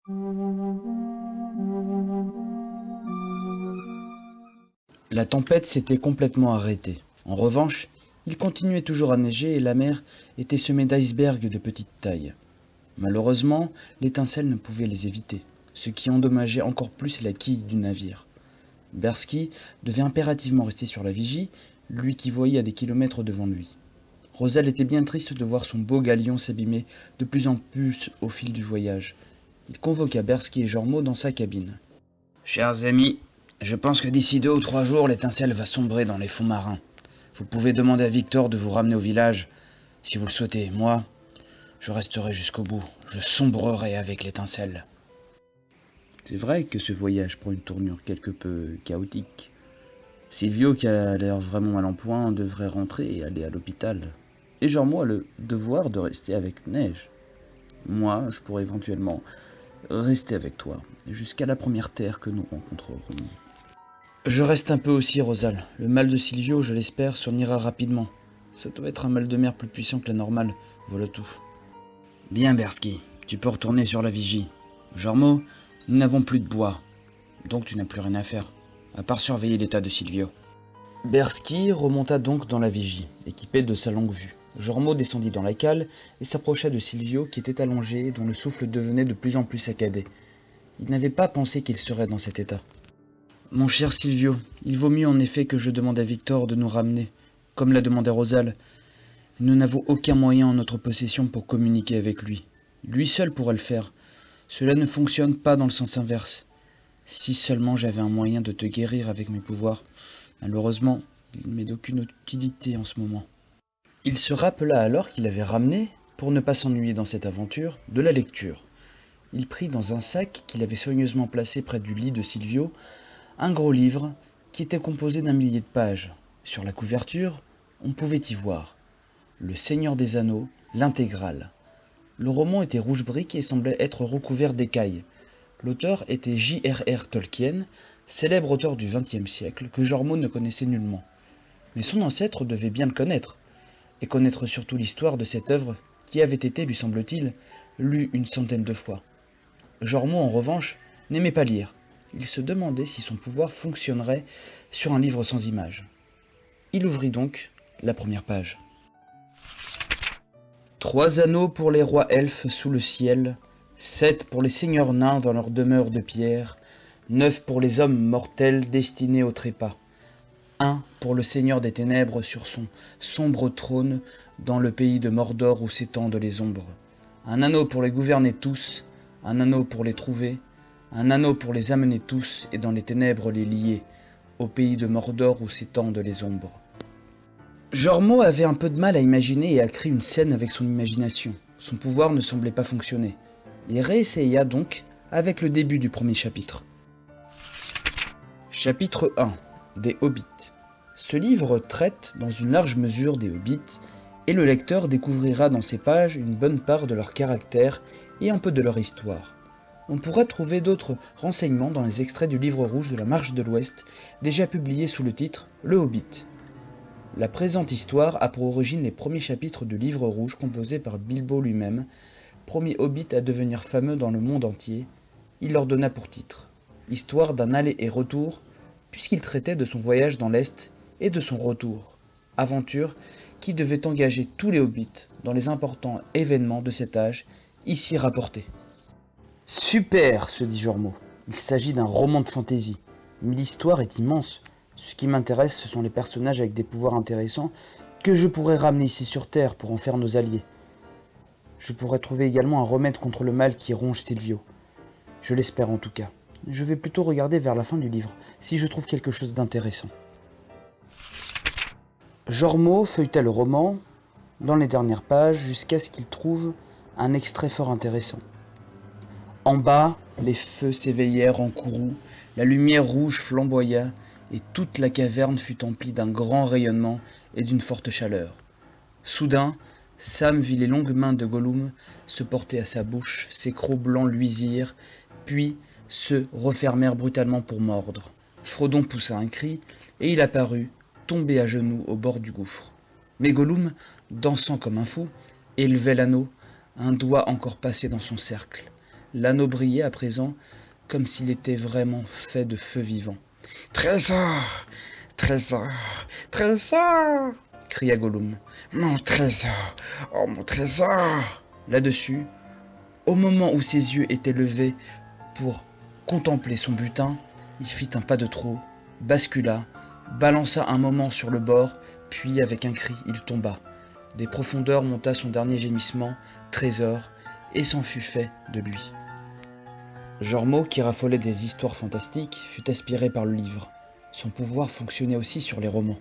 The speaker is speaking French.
La tempête s'était complètement arrêtée. En revanche, il continuait toujours à neiger et la mer était semée d'icebergs de petite taille. Malheureusement, l'étincelle ne pouvait les éviter, ce qui endommageait encore plus la quille du navire. Bersky devait impérativement rester sur la vigie, lui qui voyait à des kilomètres devant lui. Rosal était bien triste de voir son beau galion s'abîmer de plus en plus au fil du voyage. Il convoqua Bersky et Jormo dans sa cabine. « Chers amis, je pense que d'ici 2 ou 3 jours, l'étincelle va sombrer dans les fonds marins. Vous pouvez demander à Victor de vous ramener au village, si vous le souhaitez. Moi, je resterai jusqu'au bout. Je sombrerai avec l'étincelle. » C'est vrai que ce voyage prend une tournure quelque peu chaotique. Silvio, qui a l'air vraiment mal en point, devrait rentrer et aller à l'hôpital. Et Jormo a le devoir de rester avec Neige. Moi, je pourrais éventuellement rester avec toi, jusqu'à la première terre que nous rencontrerons. Je reste un peu aussi, Rosal. Le mal de Silvio, je l'espère, s'en ira rapidement. Ça doit être un mal de mer plus puissant que la normale, voilà tout. Bien, Bersky, tu peux retourner sur la vigie. Jormo, nous n'avons plus de bois, donc tu n'as plus rien à faire, à part surveiller l'état de Silvio. Bersky remonta donc dans la vigie, équipé de sa longue vue. Jormo descendit dans la cale et s'approcha de Silvio qui était allongé et dont le souffle devenait de plus en plus saccadé. Il n'avait pas pensé qu'il serait dans cet état. « Mon cher Silvio, il vaut mieux en effet que je demande à Victor de nous ramener, comme l'a demandé Rosal. Nous n'avons aucun moyen en notre possession pour communiquer avec lui. Lui seul pourrait le faire. Cela ne fonctionne pas dans le sens inverse. Si seulement j'avais un moyen de te guérir avec mes pouvoirs. Malheureusement, il m'est d'aucune utilité en ce moment. » Il se rappela alors qu'il avait ramené, pour ne pas s'ennuyer dans cette aventure, de la lecture. Il prit dans un sac qu'il avait soigneusement placé près du lit de Silvio un gros livre qui était composé d'1 millier de pages. Sur la couverture, on pouvait y voir « Le Seigneur des Anneaux, l'intégrale ». Le roman était rouge brique et semblait être recouvert d'écailles. L'auteur était J.R.R. Tolkien, célèbre auteur du XXe siècle, que Jormo ne connaissait nullement. Mais son ancêtre devait bien le connaître, et connaître surtout l'histoire de cette œuvre qui avait été, lui semble-t-il, lue 100 de fois. Jormo, en revanche, n'aimait pas lire. Il se demandait si son pouvoir fonctionnerait sur un livre sans images. Il ouvrit donc la première page. 3 anneaux pour les rois elfes sous le ciel, 7 pour les seigneurs nains dans leur demeure de pierre, 9 pour les hommes mortels destinés au trépas, 1 pour le seigneur des ténèbres sur son sombre trône dans le pays de Mordor où s'étendent les ombres, un anneau pour les gouverner tous, un anneau pour les trouver, un anneau pour les amener tous et dans les ténèbres les lier, au pays de Mordor où s'étendent les ombres. Jormo avait un peu de mal à imaginer et à créer une scène avec son imagination. Son pouvoir ne semblait pas fonctionner. Il réessaya donc avec le début du premier chapitre. Chapitre 1. Des Hobbits. Ce livre traite dans une large mesure des Hobbits, et le lecteur découvrira dans ces pages une bonne part de leur caractère et un peu de leur histoire. On pourra trouver d'autres renseignements dans les extraits du livre rouge de la Marche de l'Ouest, déjà publié sous le titre « Le Hobbit ». La présente histoire a pour origine les premiers chapitres du livre rouge composé par Bilbo lui-même, premier hobbit à devenir fameux dans le monde entier. Il leur donna pour titre « Histoire d'un aller et retour » puisqu'il traitait de son voyage dans l'Est et de son retour, aventure qui devait engager tous les hobbits dans les importants événements de cet âge ici rapportés. « Super !» se dit Jormo. « Il s'agit d'un roman de fantaisie, mais l'histoire est immense. Ce qui m'intéresse, ce sont les personnages avec des pouvoirs intéressants que je pourrais ramener ici sur Terre pour en faire nos alliés. Je pourrais trouver également un remède contre le mal qui ronge Silvio. Je l'espère en tout cas. Je vais plutôt regarder vers la fin du livre, si je trouve quelque chose d'intéressant. » Jormo feuilleta le roman dans les dernières pages jusqu'à ce qu'il trouve un extrait fort intéressant. En bas, les feux s'éveillèrent en courroux, la lumière rouge flamboya, et toute la caverne fut emplie d'un grand rayonnement et d'une forte chaleur. Soudain, Sam vit les longues mains de Gollum se porter à sa bouche, ses crocs blancs luisirent, puis se refermèrent brutalement pour mordre. Frodon poussa un cri, et il apparut, tombé à genoux au bord du gouffre. Mais Gollum, dansant comme un fou, élevait l'anneau, un doigt encore passé dans son cercle. L'anneau brillait à présent comme s'il était vraiment fait de feu vivant. « Trésor! Trésor! Trésor !» cria Gollum. « Mon trésor! Oh, mon trésor !» Là-dessus, au moment où ses yeux étaient levés pour contempler son butin, il fit un pas de trop, bascula, balança un moment sur le bord, puis avec un cri, il tomba. Des profondeurs monta son dernier gémissement, trésor, et s'en fut fait de lui. Jormo, qui raffolait des histoires fantastiques, fut aspiré par le livre. Son pouvoir fonctionnait aussi sur les romans.